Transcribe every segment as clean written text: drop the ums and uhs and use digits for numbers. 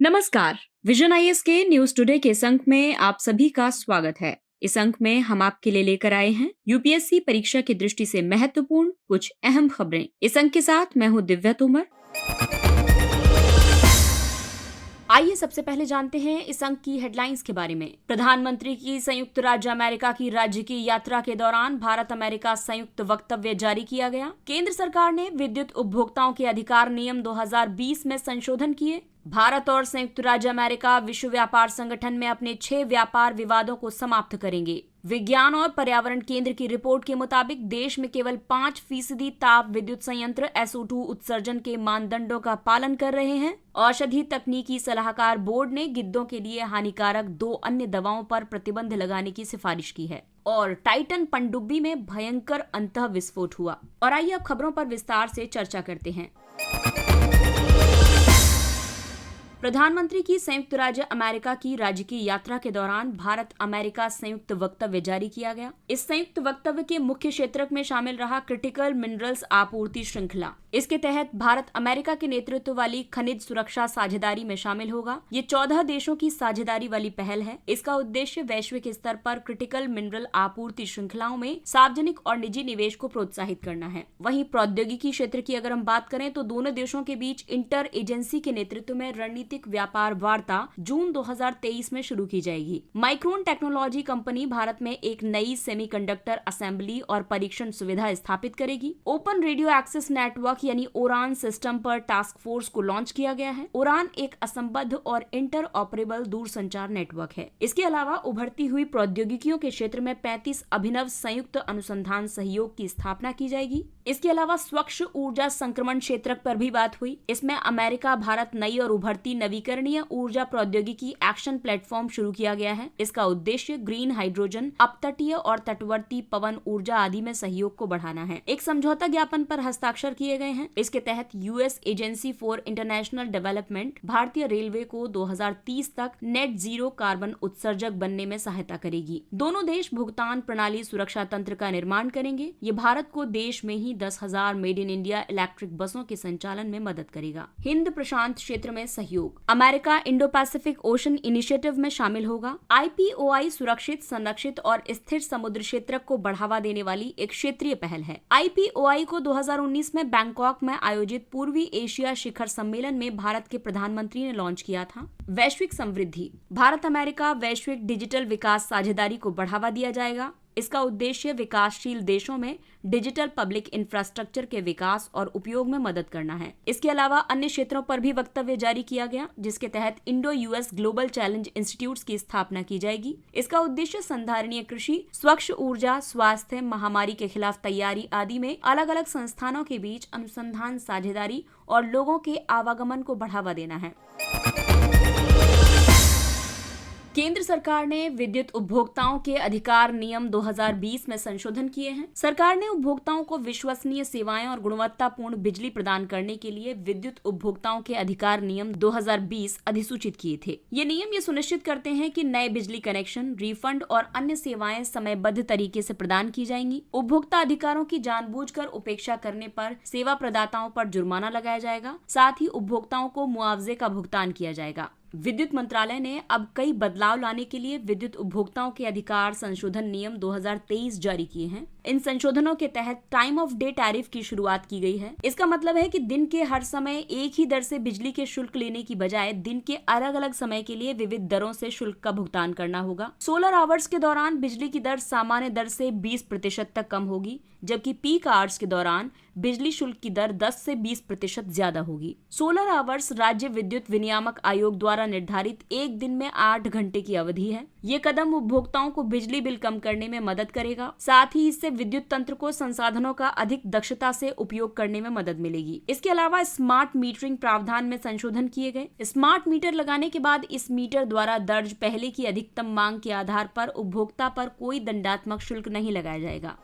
नमस्कार। Vision IAS के news today के इस अंक में आप सभी का स्वागत है। इस अंक में हम आपके लिए लेकर आए हैं यूपीएससी परीक्षा की दृष्टि से महत्वपूर्ण कुछ अहम खबरें। इस अंक के साथ मैं हूं दिव्या तोमर। आइए सबसे पहले जानते हैं इस अंक की हेडलाइंस के बारे में। प्रधानमंत्री की संयुक्त राज्य अमेरिका की राज्य की यात्रा के दौरान भारत अमेरिका संयुक्त वक्तव्य जारी किया गया। केंद्र सरकार ने विद्युत उपभोक्ताओं के अधिकार नियम 2020 में संशोधन किए। भारत और संयुक्त राज्य अमेरिका विश्व व्यापार संगठन में अपने 6 व्यापार विवादों को समाप्त करेंगे। विज्ञान और पर्यावरण केंद्र की रिपोर्ट के मुताबिक देश में केवल 5% ताप विद्युत संयंत्र SO2 उत्सर्जन के मानदंडों का पालन कर रहे हैं। औषधि तकनीकी सलाहकार बोर्ड ने गिद्धों के लिए हानिकारक 2 अन्य दवाओं पर प्रतिबंध लगाने की सिफारिश की है। और टाइटन पनडुब्बी में भयंकर अंतः विस्फोट हुआ। और आइए अब खबरों पर विस्तार से चर्चा करते हैं। प्रधानमंत्री की संयुक्त राज्य अमेरिका की राज्य की यात्रा के दौरान भारत अमेरिका संयुक्त वक्तव्य जारी किया गया। इस संयुक्त वक्तव्य के मुख्य क्षेत्र में शामिल रहा क्रिटिकल मिनरल्स आपूर्ति श्रृंखला। इसके तहत भारत अमेरिका के नेतृत्व वाली खनिज सुरक्षा साझेदारी में शामिल होगा। ये 14 देशों की साझेदारी वाली पहल है। इसका उद्देश्य वैश्विक स्तर पर क्रिटिकल मिनरल आपूर्ति श्रृंखलाओं में सार्वजनिक और निजी निवेश को प्रोत्साहित करना है। वहीं प्रौद्योगिकी क्षेत्र की अगर हम बात करें तो दोनों देशों के बीच इंटर एजेंसी के नेतृत्व में रणनीतिक व्यापार वार्ता जून 2023 में शुरू की जाएगी। माइक्रोन टेक्नोलॉजी कंपनी भारत में एक नई सेमीकंडक्टर असेंबली और परीक्षण सुविधा स्थापित करेगी। ओपन रेडियो एक्सेस नेटवर्क यानी ओरान सिस्टम पर टास्क फोर्स को लॉन्च किया गया है। ओरान एक असंबद्ध और इंटर ऑपरेबल दूरसंचार नेटवर्क है। इसके अलावा उभरती हुई प्रौद्योगिकियों के क्षेत्र में 35 अभिनव संयुक्त अनुसंधान सहयोग की स्थापना की जाएगी। इसके अलावा स्वच्छ ऊर्जा संक्रमण क्षेत्र पर भी बात हुई। इसमें अमेरिका भारत नई और उभरती नवीकरणीय ऊर्जा प्रौद्योगिकी एक्शन प्लेटफॉर्म शुरू किया गया है। इसका उद्देश्य ग्रीन हाइड्रोजन, अपतटीय और तटवर्ती पवन ऊर्जा आदि में सहयोग को बढ़ाना है। एक समझौता ज्ञापन पर हस्ताक्षर किए गए हैं। इसके तहत US agency for international development भारतीय रेलवे को 2030 तक नेट जीरो कार्बन उत्सर्जक बनने में सहायता करेगी। दोनों देश भुगतान प्रणाली सुरक्षा तंत्र का निर्माण करेंगे। ये भारत को देश में ही 10,000 मेड इन इंडिया इलेक्ट्रिक बसों के संचालन में मदद करेगा। हिंद प्रशांत क्षेत्र में सहयोग। America Indo Pacific ocean initiative में शामिल होगा। IPOI सुरक्षित, संरक्षित और स्थिर समुद्र क्षेत्र को बढ़ावा देने वाली एक क्षेत्रीय पहल है। IPOI को 2019 में बैंकॉक में आयोजित पूर्वी एशिया शिखर सम्मेलन में भारत के प्रधानमंत्री ने लॉन्च किया था। वैश्विक समृद्धि। भारत अमेरिका वैश्विक डिजिटल विकास साझेदारी को बढ़ावा दिया जाएगा। इसका उद्देश्य विकासशील देशों में डिजिटल पब्लिक इंफ्रास्ट्रक्चर के विकास और उपयोग में मदद करना है। इसके अलावा अन्य क्षेत्रों पर भी वक्तव्य जारी किया गया, जिसके तहत Indo US global challenge institutes की स्थापना की जाएगी। इसका उद्देश्य संधारणीय कृषि, स्वच्छ ऊर्जा, स्वास्थ्य, महामारी के खिलाफ तैयारी आदि में अलग अलग संस्थानों के बीच अनुसंधान साझेदारी और लोगों के आवागमन को बढ़ावा देना है। केंद्र सरकार ने विद्युत उपभोक्ताओं के अधिकार नियम 2020 में संशोधन किए हैं। सरकार ने उपभोक्ताओं को विश्वसनीय सेवाएं और गुणवत्तापूर्ण बिजली प्रदान करने के लिए विद्युत उपभोक्ताओं के अधिकार नियम 2020 अधिसूचित किए थे। ये नियम ये सुनिश्चित करते हैं कि नए बिजली कनेक्शन, रिफंड और अन्य सेवाएं समयबद्ध तरीके से प्रदान की जाएंगी। उपभोक्ता अधिकारों की जानबूझकर उपेक्षा करने पर सेवा प्रदाताओं पर जुर्माना लगाया जाएगा। साथ ही उपभोक्ताओं को मुआवजे का भुगतान किया जाएगा। विद्युत मंत्रालय ने अब कई बदलाव लाने के लिए विद्युत उपभोक्ताओं के अधिकार संशोधन नियम 2023 जारी किए हैं। इन संशोधनों के तहत टाइम ऑफ डे टैरिफ की शुरुआत की गई है। इसका मतलब है कि दिन के हर समय एक ही दर से बिजली के शुल्क लेने की बजाय दिन के अलग अलग समय के लिए विविध दरों से शुल्क का भुगतान करना होगा। सोलर आवर्स के दौरान बिजली की दर सामान्य दर से 20% तक कम होगी, जबकि पीक आवर्स के दौरान बिजली शुल्क की दर 10 से 20% ज्यादा होगी। सोलर आवर्स राज्य विद्युत विनियामक आयोग द्वारा निर्धारित एक दिन में 8 घंटे की अवधि है। ये कदम उपभोक्ताओं को बिजली बिल कम करने में मदद करेगा। साथ ही इससे विद्युत तंत्र को संसाधनों का अधिक दक्षता से उपयोग करने में मदद मिलेगी। इसके अलावा स्मार्ट मीटरिंग प्रावधान में संशोधन किए गए। स्मार्ट मीटर लगाने के बाद इस मीटर द्वारा दर्ज पहले की अधिकतम मांग के आधार पर उपभोक्ता पर कोई दंडात्मक शुल्क नहीं लगाया जाएगा।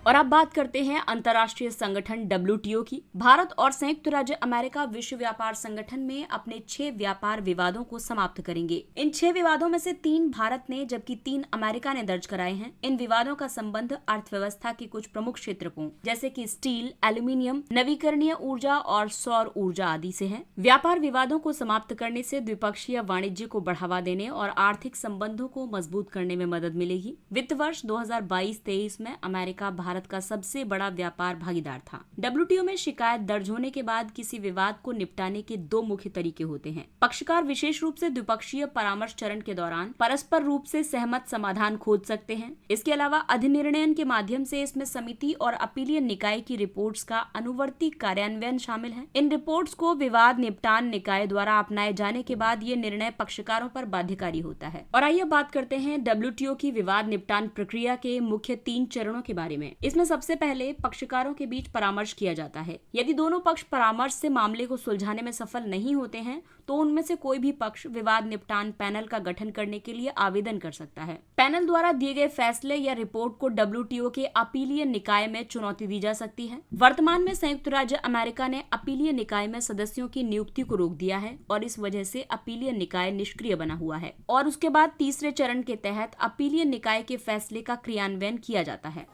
और अब बात करते हैं अंतर्राष्ट्रीय संगठन WTO की। भारत और संयुक्त राज्य अमेरिका विश्व व्यापार संगठन में अपने 6 व्यापार विवादों को समाप्त करेंगे। इन 6 विवादों में से 3 भारत ने जबकि 3 अमेरिका ने दर्ज कराए हैं। इन विवादों का संबंध अर्थव्यवस्था के कुछ प्रमुख क्षेत्रों जैसे कि स्टील, एल्यूमिनियम, नवीकरणीय ऊर्जा और सौर ऊर्जा आदि से है। व्यापार विवादों को समाप्त करने से द्विपक्षीय वाणिज्य को बढ़ावा देने और आर्थिक संबंधों को मजबूत करने में मदद मिलेगी। वित्त वर्ष 2022-23 में अमेरिका भारत का सबसे बड़ा व्यापार भागीदार था। WTO में शिकायत दर्ज होने के बाद किसी विवाद को निपटाने के 2 मुख्य तरीके होते हैं। पक्षकार विशेष रूप से द्विपक्षीय परामर्श चरण के दौरान परस्पर रूप से सहमत समाधान खोज सकते हैं। इसके अलावा अधिनिर्णयन के माध्यम से इसमें समिति और अपीलीय निकाय की रिपोर्ट्स का अनुवर्ती कार्यान्वयन शामिल है। इन रिपोर्ट्स को विवाद निपटान निकाय द्वारा अपनाए जाने के बाद ये निर्णय पक्षकारों पर बाध्यकारी होता है। और आइए बात करते हैं WTO की विवाद निपटान प्रक्रिया के मुख्य 3 चरणों के बारे में। इसमें सबसे पहले पक्षकारों के बीच परामर्श किया जाता है। यदि दोनों पक्ष परामर्श से मामले को सुलझाने में सफल नहीं होते हैं तो उनमें से कोई भी पक्ष विवाद निपटान पैनल का गठन करने के लिए आवेदन कर सकता है। पैनल द्वारा दिए गए फैसले या रिपोर्ट को WTO के अपीलीय निकाय में चुनौती दी जा सकती है। वर्तमान में संयुक्त राज्य अमेरिका ने अपीलीय निकाय में सदस्यों की नियुक्ति को रोक दिया है और इस वजह से अपीलीय निकाय निष्क्रिय बना हुआ है और उसके बाद तीसरे चरण के तहत अपीलीय निकाय के फैसले का क्रियान्वयन किया जाता है।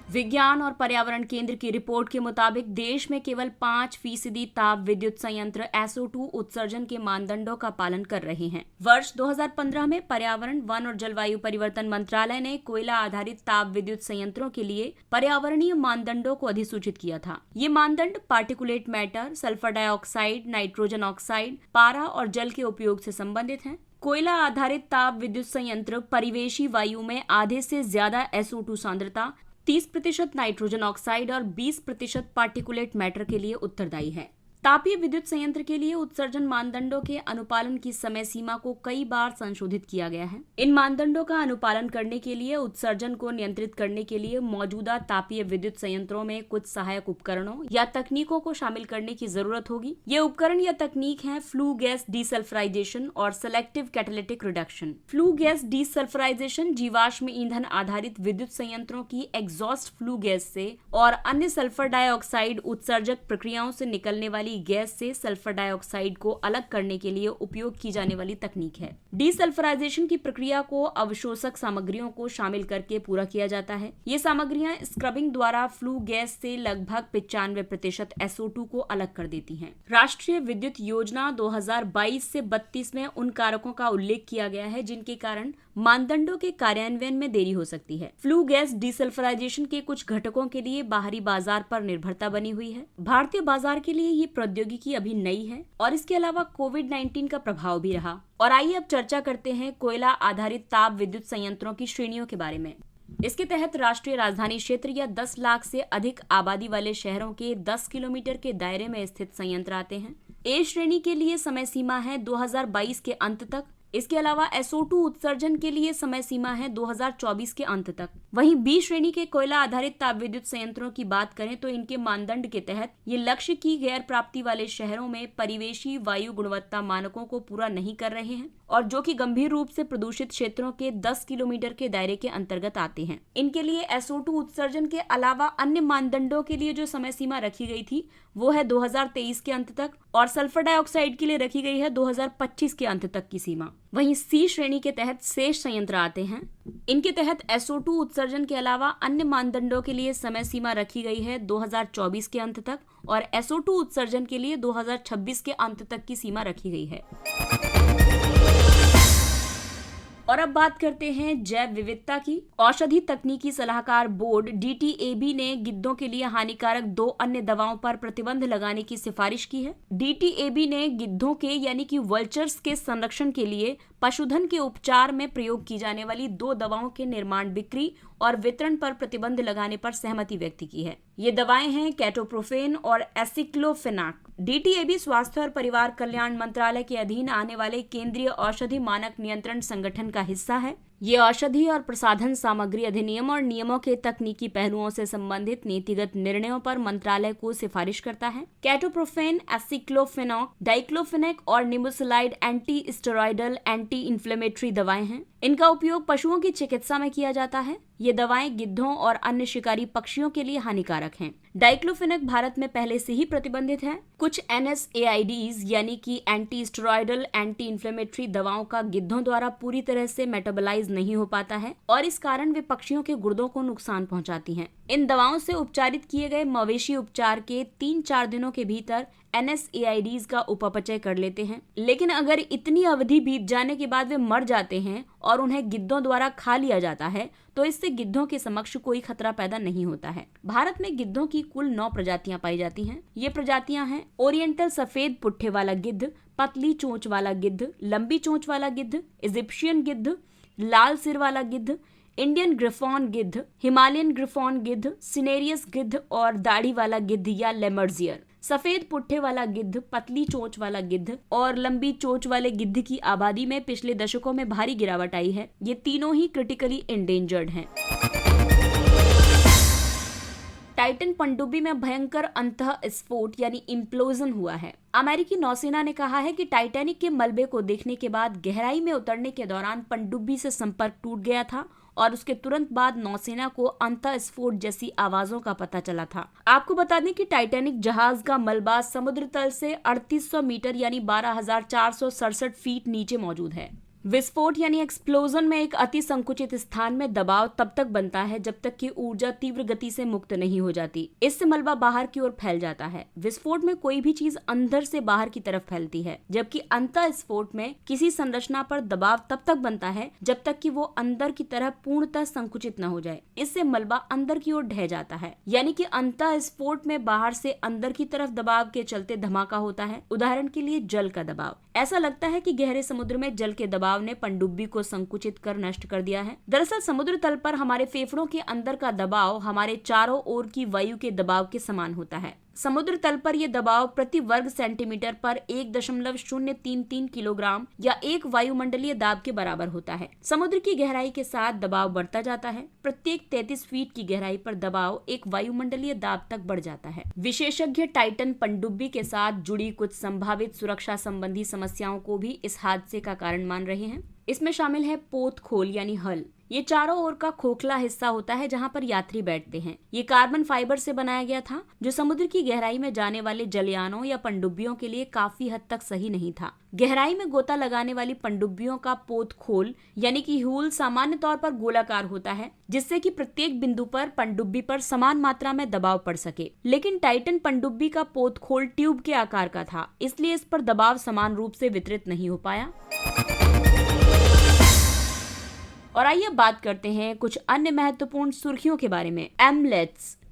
विज्ञान और पर्यावरण केंद्र की रिपोर्ट के मुताबिक देश में केवल 5% ताप विद्युत संयंत्र SO2 उत्सर्जन के मानदंडों का पालन कर रहे हैं। वर्ष 2015 में पर्यावरण, वन और जलवायु परिवर्तन मंत्रालय ने कोयला आधारित ताप विद्युत संयंत्रों के लिए पर्यावरणीय मानदंडों को अधिसूचित किया था। ये मानदंड particulate matter, sulphur dioxide, nitrogen oxide, पारा और जल के उपयोग से संबंधित हैं। कोयला आधारित ताप विद्युत संयंत्र परिवेशी वायु में आधे से ज्यादा SO2 सांद्रता, 30% नाइट्रोजन ऑक्साइड और 20% पार्टिकुलेट मैटर के लिए उत्तरदायी है। तापीय विद्युत संयंत्र के लिए उत्सर्जन मानदंडों के अनुपालन की समय सीमा को कई बार संशोधित किया गया है। इन मानदंडों का अनुपालन करने के लिए उत्सर्जन को नियंत्रित करने के लिए मौजूदा तापीय विद्युत संयंत्रों में कुछ सहायक उपकरणों या तकनीकों को शामिल करने की जरूरत होगी। ये उपकरण या तकनीक है फ्लू गैस डीसल्फराइजेशन और selective catalytic reduction. Flue gas desulphurisation जीवाश्म ईंधन आधारित विद्युत संयंत्रों की एग्जॉस्ट फ्लू गैस से और अन्य सल्फर डाइऑक्साइड उत्सर्जक प्रक्रियाओं से निकलने वाली गैस से सल्फर डाइऑक्साइड को अलग करने के लिए उपयोग की जाने वाली तकनीक है। डीसल्फराइजेशन की प्रक्रिया को अवशोषक सामग्रियों को शामिल करके पूरा किया जाता है। ये सामग्रियां स्क्रबिंग द्वारा फ्लू गैस से लगभग 95% SO2 को अलग कर देती हैं। राष्ट्रीय विद्युत योजना 2022 से 32 में उन कारकों का उल्लेख किया गया है जिनके कारण मानदंडों के कार्यान्वयन में देरी हो सकती है। फ्लू गैस डीसल्फराइजेशन के कुछ घटकों के लिए बाहरी बाजार पर निर्भरता बनी हुई है। भारतीय बाजार के लिए ये प्रौद्योगिकी अभी नई है और इसके अलावा कोविड-19 का प्रभाव भी रहा। और आइए अब चर्चा करते हैं कोयला आधारित ताप विद्युत संयंत्रों की श्रेणियों के बारे में। इसके तहत राष्ट्रीय राजधानी क्षेत्र या 10 लाख से अधिक आबादी वाले शहरों के 10 किलोमीटर के दायरे में स्थित संयंत्र आते हैं। ए श्रेणी के लिए समय सीमा है 2022 के अंत तक। इसके अलावा SO2 उत्सर्जन के लिए समय सीमा है 2024 के अंत तक। वहीं बी श्रेणी के कोयला आधारित ताप विद्युत संयंत्रों की बात करें तो इनके मानदंड के तहत ये लक्ष्य की गैर प्राप्ति वाले शहरों में परिवेशी वायु गुणवत्ता मानकों को पूरा नहीं कर रहे हैं और जो कि गंभीर रूप से प्रदूषित क्षेत्रों के 10 किलोमीटर के दायरे के अंतर्गत आते हैं। इनके लिए SO2 उत्सर्जन के अलावा अन्य मानदंडों के लिए जो समय सीमा रखी गई थी वो है 2023 के अंत तक और सल्फर डाइऑक्साइड के लिए रखी गई है 2025 के अंत तक की सीमा। वहीं सी श्रेणी के तहत शेष संयंत्र आते हैं। इनके तहत SO2 उत्सर्जन के अलावा अन्य मानदंडों के लिए समय सीमा रखी गई है 2024 के अंत तक और SO2 उत्सर्जन के लिए 2026 के अंत तक की सीमा रखी गई है। और अब बात करते हैं जैव विविधता की। औषधि तकनीकी सलाहकार बोर्ड DTAB ने गिद्धों के लिए हानिकारक 2 अन्य दवाओं पर प्रतिबंध लगाने की सिफारिश की है। DTAB ने गिद्धों के यानी कि वल्चर्स के संरक्षण के लिए पशुधन के उपचार में प्रयोग की जाने वाली 2 दवाओं के निर्माण, बिक्री और वितरण पर प्रतिबंध लगाने पर सहमति व्यक्त की है। ये दवाएं हैं कैटोप्रोफेन और एसिक्लोफेनाक। DTAB स्वास्थ्य और परिवार कल्याण मंत्रालय के अधीन आने वाले केंद्रीय औषधि मानक नियंत्रण संगठन का हिस्सा है। ये औषधि और प्रसाधन सामग्री अधिनियम और नियमों के तकनीकी पहलुओं से संबंधित नीतिगत निर्णयों पर मंत्रालय को सिफारिश करता है। कैटोप्रोफेन, एसिक्लोफेनाक, डाइक्लोफेनेक और निमुसलाइड एंटी स्टेरॉयडल एंटी इन्फ्लेमेटरी दवाएं हैं। इनका उपयोग पशुओं की चिकित्सा में किया जाता है। ये दवाएं गिद्धों और अन्य शिकारी पक्षियों के लिए हानिकारक हैं। डाइक्लोफिनेक भारत में पहले से ही प्रतिबंधित है। कुछ NSAIDs यानी कि एंटी स्टेरॉयडल एंटी इन्फ्लेमेटरी दवाओं का गिद्धों द्वारा पूरी तरह से मेटाबोलाइज नहीं हो पाता है और इस कारण वे पक्षियों के गुर्दों को नुकसान पहुंचाती हैं। इन दवाओं से उपचारित किए गए मवेशी उपचार के 3-4 दिनों के भीतर NSAIDs का उपापचय कर लेते हैं, लेकिन अगर इतनी अवधि बीत जाने के बाद वे मर जाते हैं और उन्हें गिद्धों द्वारा खा लिया जाता है तो इससे गिद्धों के समक्ष कोई खतरा पैदा नहीं होता है। भारत में गिद्धों की कुल 9 प्रजातियां पाई जाती हैं। ये प्रजातियां हैं ओरिएंटल सफेद पुट्ठे वाला गिद्ध, पतली चोंच वाला गिद्ध, लंबी चोंच वाला गिद्ध, इजिप्शियन गिद्ध, लाल सिर वाला गिद्ध, इंडियन ग्रिफॉन गिद्ध, हिमालयन ग्रिफॉन गिद्ध, सिनेरियस गिद्ध और दाढ़ी वाला गिद्ध या लेमर्जियर। सफेद पुट्ठे वाला गिद्ध, पतली चोंच वाला गिद्ध और लंबी चोंच वाले गिद्ध की आबादी में पिछले दशकों में भारी गिरावट आई है। ये तीनों ही क्रिटिकली एंडेंजर्ड हैं। टाइटन पनडुब्बी में भयंकर अंतःस्फोट यानी इम्प्लोजन हुआ है। अमेरिकी नौसेना ने कहा है कि टाइटैनिक के मलबे को देखने के बाद गहराई में उतरने के दौरान पनडुब्बी से संपर्क टूट गया था और उसके तुरंत बाद नौसेना को अंतःस्फोट जैसी आवाजों का पता चला था। आपको बता दें कि टाइटैनिक जहाज का मलबा समुद्र तल से 3800 मीटर यानी 12,467 फीट नीचे मौजूद है। विस्फोट यानी एक्सप्लोजन में एक अति संकुचित स्थान में दबाव तब तक बनता है जब तक कि ऊर्जा तीव्र गति से मुक्त नहीं हो जाती। इससे मलबा बाहर की ओर फैल जाता है। विस्फोट में कोई भी चीज अंदर से बाहर की तरफ फैलती है, जबकि अंतःस्फोट में किसी संरचना पर दबाव तब तक बनता है जब तक कि वो अंदर की तरफ पूर्णतः संकुचित न हो जाए। इससे मलबा अंदर की ओर ढह जाता है, यानी कि अंतःस्फोट में बाहर से अंदर की तरफ दबाव के चलते धमाका होता है। उदाहरण के लिए जल का दबाव। ऐसा लगता है कि गहरे समुद्र में जल के दबाव ने पनडुब्बी को संकुचित कर नष्ट कर दिया है। दरअसल समुद्र तल पर हमारे फेफड़ों के अंदर का दबाव हमारे चारों ओर की वायु के दबाव के समान होता है। समुद्र तल पर यह दबाव प्रति वर्ग सेंटीमीटर पर 1.033 किलोग्राम या 1 वायुमंडलीय दाब के बराबर होता है। समुद्र की गहराई के साथ दबाव बढ़ता जाता है। प्रत्येक 33 फीट की गहराई पर दबाव 1 वायुमंडलीय दाब तक बढ़ जाता है। विशेषज्ञ टाइटन पनडुब्बी के साथ जुड़ी कुछ संभावित सुरक्षा संबंधी समस्याओं को भी इस हादसे का कारण मान रहे हैं। इसमें शामिल है पोत खोल यानी हल। ये चारों ओर का खोखला हिस्सा होता है जहां पर यात्री बैठते हैं। ये कार्बन फाइबर से बनाया गया था, जो समुद्र की गहराई में जाने वाले जलयानों या पनडुब्बियों के लिए काफी हद तक सही नहीं था। गहराई में गोता लगाने वाली पनडुब्बियों का पोत खोल यानी कि ह्यूल सामान्य तौर पर गोलाकार होता है, जिससे कि प्रत्येक बिंदु पर पनडुब्बी पर समान मात्रा में दबाव पड़ सके। लेकिन टाइटन पनडुब्बी का पोत खोल ट्यूब के आकार का था, इसलिए इस पर दबाव समान रूप से वितरित नहीं हो पाया। और आइए बात करते हैं कुछ अन्य महत्वपूर्ण सुर्खियों के बारे में।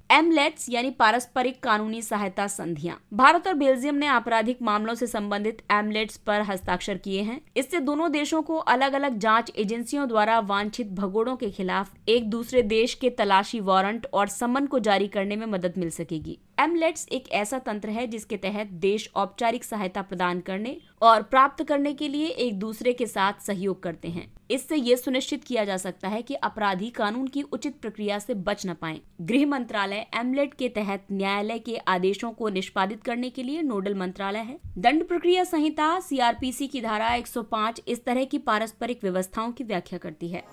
एमलेट्स यानी पारस्परिक कानूनी सहायता संधियां। भारत और बेल्जियम ने आपराधिक मामलों से संबंधित एमलेट्स पर हस्ताक्षर किए हैं। इससे दोनों देशों को अलग अलग जांच एजेंसियों द्वारा वांछित भगोड़ों के खिलाफ एक दूसरे देश के तलाशी वारंट और समन को जारी करने में मदद मिल सकेगी। एमलेट्स एक ऐसा तंत्र है जिसके तहत देश औपचारिक सहायता प्रदान करने और प्राप्त करने के लिए एक दूसरे के साथ सहयोग करते हैं। इससे ये सुनिश्चित किया जा सकता है कि अपराधी कानून की उचित प्रक्रिया से बच न पाएं। गृह मंत्रालय एमलेट के तहत न्यायालय के आदेशों को निष्पादित करने के लिए नोडल मंत्रालय है। दंड प्रक्रिया संहिता CRPC की धारा 105 इस तरह की पारस्परिक व्यवस्थाओं की व्याख्या करती है।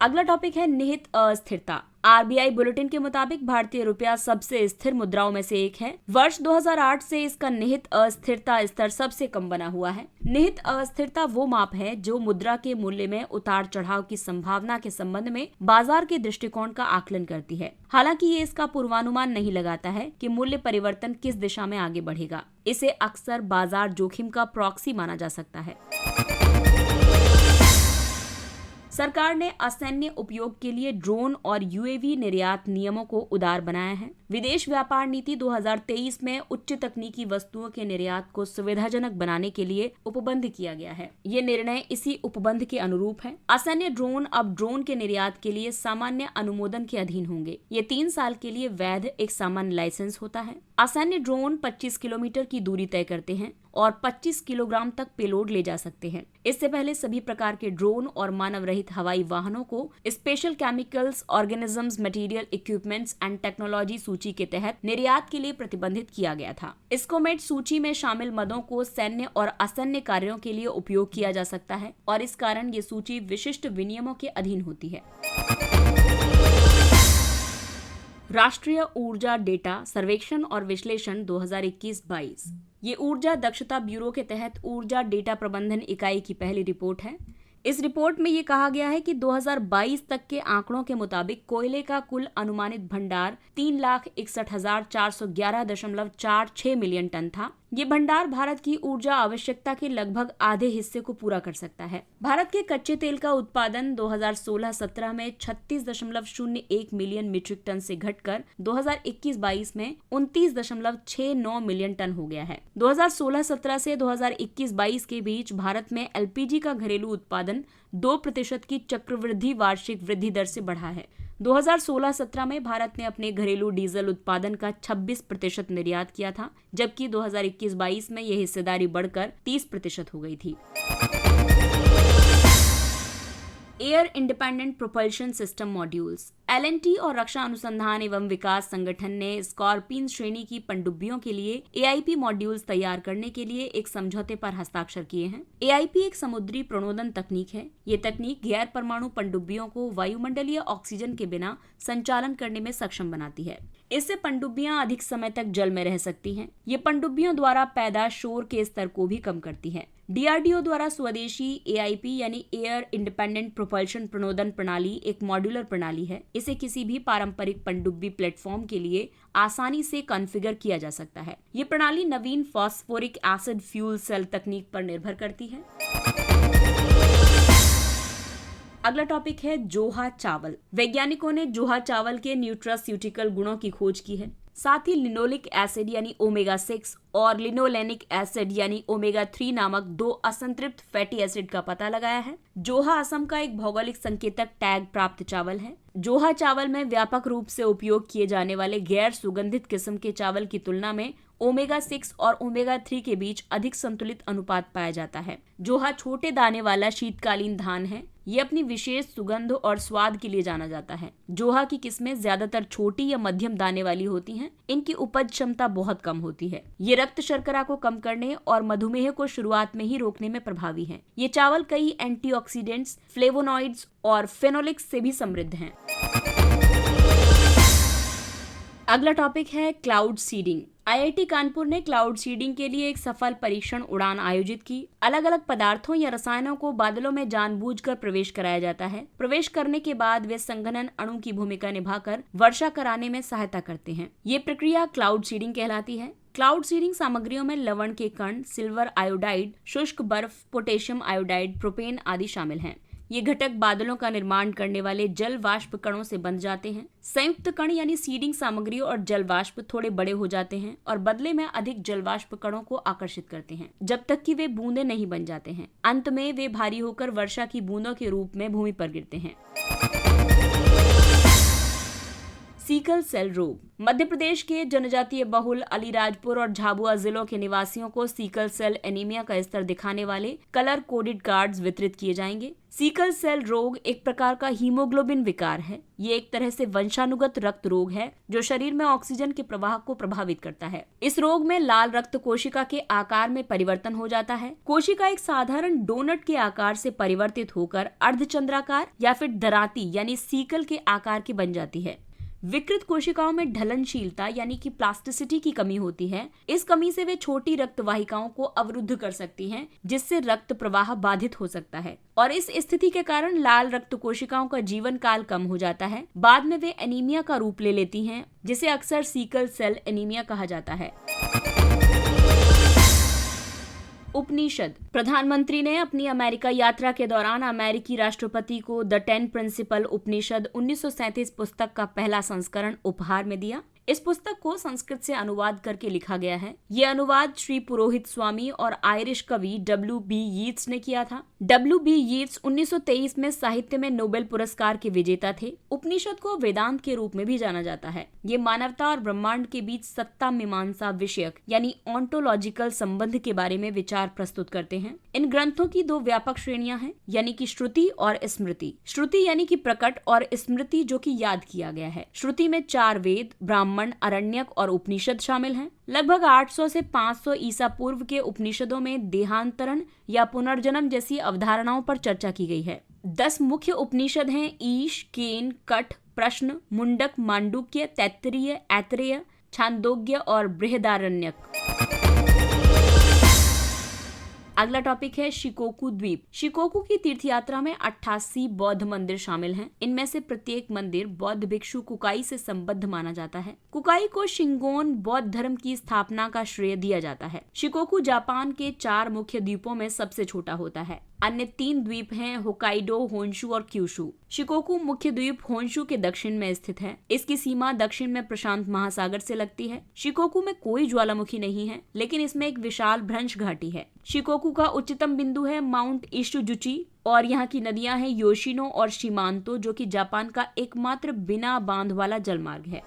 अगला टॉपिक है निहित अस्थिरता। RBI बुलेटिन के मुताबिक भारतीय रुपया सबसे स्थिर मुद्राओं में से एक है। वर्ष 2008 से इसका निहित अस्थिरता स्तर सबसे कम बना हुआ है। निहित अस्थिरता वो माप है जो मुद्रा के मूल्य में उतार चढ़ाव की संभावना के संबंध में बाजार के दृष्टिकोण का आकलन करती है। हालांकि ये इसका पूर्वानुमान नहीं लगाता है कि मूल्य परिवर्तन किस दिशा में आगे बढ़ेगा। इसे अक्सर बाजार जोखिम का प्रॉक्सी माना जा सकता है। सरकार ने असैन्य उपयोग के लिए ड्रोन और UAV निर्यात नियमों को उदार बनाया है। विदेश व्यापार नीति 2023 में उच्च तकनीकी वस्तुओं के निर्यात को सुविधाजनक बनाने के लिए उपबंध किया गया है। ये निर्णय इसी उपबंध के अनुरूप है। असैन्य ड्रोन अब ड्रोन के निर्यात के लिए सामान्य अनुमोदन के अधीन होंगे। ये 3 साल के लिए वैध एक सामान्य लाइसेंस होता है। असैन्य ड्रोन 25 किलोमीटर की दूरी तय करते हैं और 25 किलोग्राम तक पेलोड ले जा सकते हैं। इससे पहले सभी प्रकार के ड्रोन और मानव रहित सहित हवाई वाहनों को special chemicals, organisms, material, equipments and technology सूची के तहत निर्यात के लिए प्रतिबंधित किया गया था। इस कॉमेट सूची में शामिल मदों को सैन्य और असैन्य कार्यों के लिए उपयोग किया जा सकता है और इस कारण ये सूची विशिष्ट विनियमों के अधीन होती है। राष्ट्रीय ऊर्जा डेटा सर्वेक्षण और विश्लेषण 2021-22 ये ऊर्जा दक्षता ब्यूरो के तहत ऊर्जा डेटा प्रबंधन इकाई की पहली रिपोर्ट है। इस रिपोर्ट में ये कहा गया है कि 2022 तक के आंकड़ों के मुताबिक कोयले का कुल अनुमानित भंडार 3,61,411.46 मिलियन टन था। ये भंडार भारत की ऊर्जा आवश्यकता के लगभग आधे हिस्से को पूरा कर सकता है। भारत के कच्चे तेल का उत्पादन 2016-17 में 36.01 मिलियन मीट्रिक टन से घटकर 2021-22 में 29.69 मिलियन टन हो गया है। 2016-17 से 2021-22 के बीच भारत में एलपीजी का घरेलू उत्पादन 2% की चक्रवृद्धि वार्षिक वृद्धि दर से बढ़ा है। 2016-17 में भारत ने अपने घरेलू डीजल उत्पादन का 26% निर्यात किया था, जबकि 2021-22 में यह हिस्सेदारी बढ़कर 30% हो गई थी। Air independent propulsion system modules L N T और रक्षा अनुसंधान एवं विकास संगठन ने स्कॉर्पिन श्रेणी की पनडुब्बियों के लिए एआईपी मॉड्यूल्स तैयार करने के लिए एक समझौते पर हस्ताक्षर किए हैं। एआईपी एक समुद्री प्रणोदन तकनीक है। ये तकनीक गैर परमाणु पनडुब्बियों को वायुमंडलीय ऑक्सीजन के बिना संचालन करने में सक्षम बनाती है। इससे पनडुब्बियां अधिक समय तक जल में रह सकती हैं। ये पनडुब्बियों द्वारा पैदा शोर के स्तर को भी कम करती है। डीआरडीओ द्वारा स्वदेशी एआईपी यानी एयर इंडिपेंडेंट प्रोपल्शन प्रणोदन प्रणाली एक मॉड्यूलर प्रणाली है। इसे किसी भी पारंपरिक पनडुब्बी प्लेटफॉर्म के लिए आसानी से कॉन्फ़िगर किया जा सकता है। ये प्रणाली नवीन फॉस्फोरिक एसिड फ्यूल सेल तकनीक पर निर्भर करती है। अगला टॉपिक है जोहा चावल। वैज्ञानिकों ने जोहा चावल के न्यूट्रास्यूटिकल गुणों की खोज की है। साथ ही लिनोलिक एसिड यानी ओमेगा 6 और लिनोलेनिक एसिड यानी ओमेगा 3 नामक 2 असंतृप्त फैटी एसिड का पता लगाया है। जोहा असम का एक भौगोलिक संकेतक टैग प्राप्त चावल है। जोहा चावल में व्यापक रूप से उपयोग किए जाने वाले गैर सुगंधित किस्म के चावल की तुलना में ओमेगा 6 और ओमेगा 3 के बीच अधिक संतुलित अनुपात पाया जाता है। जोहा छोटे दाने वाला शीतकालीन धान है। ये अपनी विशेष सुगंध और स्वाद के लिए जाना जाता है। जोहा की किस्में ज्यादातर छोटी या मध्यम दाने वाली होती हैं। इनकी उपज क्षमता बहुत कम होती है। ये रक्त शर्करा को कम करने और मधुमेह को शुरुआत में ही रोकने में प्रभावी हैं। ये चावल कई एंटीऑक्सीडेंट्स, फ्लेवोनॉइड्स और फेनोलिक्स से भी समृद्ध हैं। अगला टॉपिक है क्लाउड सीडिंग। आईआईटी कानपुर ने क्लाउड सीडिंग के लिए एक सफल परीक्षण उड़ान आयोजित की। अलग अलग पदार्थों या रसायनों को बादलों में जानबूझकर प्रवेश कराया जाता है। प्रवेश करने के बाद वे संघनन अणु की भूमिका निभाकर वर्षा कराने में सहायता करते हैं। ये प्रक्रिया क्लाउड सीडिंग कहलाती है। क्लाउड सीडिंग सामग्रियों में लवण के कण, सिल्वर आयोडाइड, शुष्क बर्फ, पोटेशियम आयोडाइड, प्रोपेन आदि शामिल हैं। ये घटक बादलों का निर्माण करने वाले जल वाष्प कणों से बंध जाते हैं। संयुक्त कण यानी सीडिंग सामग्री और जल वाष्प थोड़े बड़े हो जाते हैं और बदले में अधिक जल वाष्प कणों को आकर्षित करते हैं, जब तक कि वे बूंदें नहीं बन जाते हैं। अंत में वे भारी होकर वर्षा की बूंदों के रूप में भूमि पर गिरते हैं। सीकल सेल रोग। मध्य प्रदेश के जनजातीय बहुल अलीराजपुर और झाबुआ जिलों के निवासियों को सीकल सेल एनीमिया का स्तर दिखाने वाले कलर कोडेड कार्ड्स वितरित किए जाएंगे। सीकल सेल रोग एक प्रकार का हीमोग्लोबिन विकार है। ये एक तरह से वंशानुगत रक्त रोग है जो शरीर में ऑक्सीजन के प्रवाह को प्रभावित करता है। इस रोग में लाल रक्त कोशिका के आकार में परिवर्तन हो जाता है। कोशिका एक साधारण डोनट के आकार से परिवर्तित होकर अर्धचंद्राकार या फिर दराती यानी सीकल के आकार की बन जाती है। विकृत कोशिकाओं में ढलनशीलता यानी कि प्लास्टिसिटी की कमी होती है। इस कमी से वे छोटी रक्त वाहिकाओं को अवरुद्ध कर सकती हैं, जिससे रक्त प्रवाह बाधित हो सकता है और इस स्थिति के कारण लाल रक्त कोशिकाओं का जीवन काल कम हो जाता है। बाद में वे एनीमिया का रूप ले लेती हैं, जिसे अक्सर सीकल सेल एनीमिया कहा जाता है। उपनिषद। प्रधानमंत्री ने अपनी अमेरिका यात्रा के दौरान अमेरिकी राष्ट्रपति को द 10 प्रिंसिपल उपनिषद 1937 पुस्तक का पहला संस्करण उपहार में दिया। इस पुस्तक को संस्कृत से अनुवाद करके लिखा गया है। ये अनुवाद श्री पुरोहित स्वामी और आयरिश कवि W.B. यीट्स ने किया था। W.B. यीट्स 1923 में साहित्य में नोबेल पुरस्कार के विजेता थे। उपनिषद को वेदांत के रूप में भी जाना जाता है। ये मानवता और ब्रह्मांड के बीच सत्ता मीमांसा विषयक यानी ऑन्टोलॉजिकल संबंध के बारे में विचार प्रस्तुत करते हैं। इन ग्रंथों की दो व्यापक श्रेणियां हैं, यानी कि श्रुति और स्मृति। श्रुति यानी कि प्रकट और स्मृति जो कि याद किया गया है। श्रुति में 4 वेद, ब्राह्मण, आरण्यक और उपनिषद शामिल हैं। लगभग 800 से 500 ईसा पूर्व के उपनिषदों में देहांतरण या पुनर्जन्म जैसी अवधारणाओं पर चर्चा की गई है। 10 मुख्य उपनिषद हैं ईश, केन, कठ, प्रश्न, मुंडक, मांडुक्य, तैत्तिरीय, ऐतरेय, छांदोग्य और बृहदारण्यक। अगला टॉपिक है शिकोकू द्वीप। शिकोकू की तीर्थ यात्रा में 88 बौद्ध मंदिर शामिल हैं। इनमें से प्रत्येक मंदिर बौद्ध भिक्षु कुकाई से संबद्ध माना जाता है। कुकाई को शिंगोन बौद्ध धर्म की स्थापना का श्रेय दिया जाता है। शिकोकू जापान के 4 मुख्य द्वीपों में सबसे छोटा होता है। अन्य 3 द्वीप हैं होकाइडो, होन्शु और क्यूशु। शिकोकू मुख्य द्वीप होन्शु के दक्षिण में स्थित है। इसकी सीमा दक्षिण में प्रशांत महासागर से लगती है। शिकोकू में कोई ज्वालामुखी नहीं है, लेकिन इसमें एक विशाल भ्रंश घाटी है। शिकोकू का उच्चतम बिंदु है माउंट इशुजुची और यहाँ की नदियां हैं योशिनो और शिमांतो, जो कि जापान का एकमात्र बिना बांध वाला जलमार्ग है।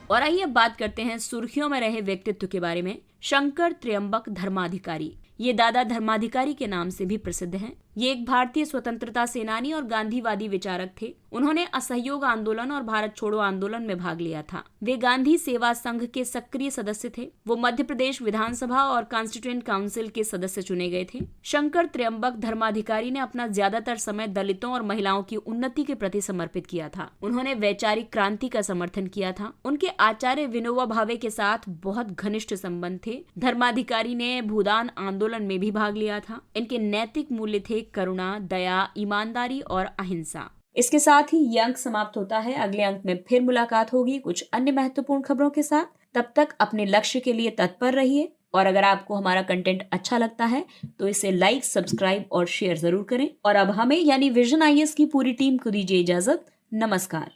और आइए बात करते हैं सुर्खियों में रहे व्यक्तित्व के बारे में। शंकर त्र्यंबक धर्माधिकारी, ये दादा धर्माधिकारी के नाम से भी प्रसिद्ध हैं। ये एक भारतीय स्वतंत्रता सेनानी और गांधीवादी विचारक थे। उन्होंने असहयोग आंदोलन और भारत छोड़ो आंदोलन में भाग लिया था। वे गांधी सेवा संघ के सक्रिय सदस्य थे। वो मध्य प्रदेश विधानसभा और कॉन्स्टिट्यूएंट काउंसिल के सदस्य चुने गए थे। शंकर त्र्यंबक धर्माधिकारी ने अपना ज्यादातर समय दलितों और महिलाओं की उन्नति के प्रति समर्पित किया था। उन्होंने वैचारिक क्रांति का समर्थन किया था। उनके आचार्य विनोबा भावे के साथ बहुत घनिष्ठ संबंध थे। धर्माधिकारी ने भूदान आंदोलन में भी भाग लिया था। इनके नैतिक मूल्य थे करुणा, दया, ईमानदारी और अहिंसा। इसके साथ ही ये अंक समाप्त होता है। अगले अंक में फिर मुलाकात होगी कुछ अन्य महत्वपूर्ण खबरों के साथ। तब तक अपने लक्ष्य के लिए तत्पर रहिए और अगर आपको हमारा कंटेंट अच्छा लगता है तो इसे लाइक, सब्सक्राइब और शेयर जरूर करें। और अब हमें यानी विजन IAS की पूरी टीम को दीजिए इजाजत। नमस्कार।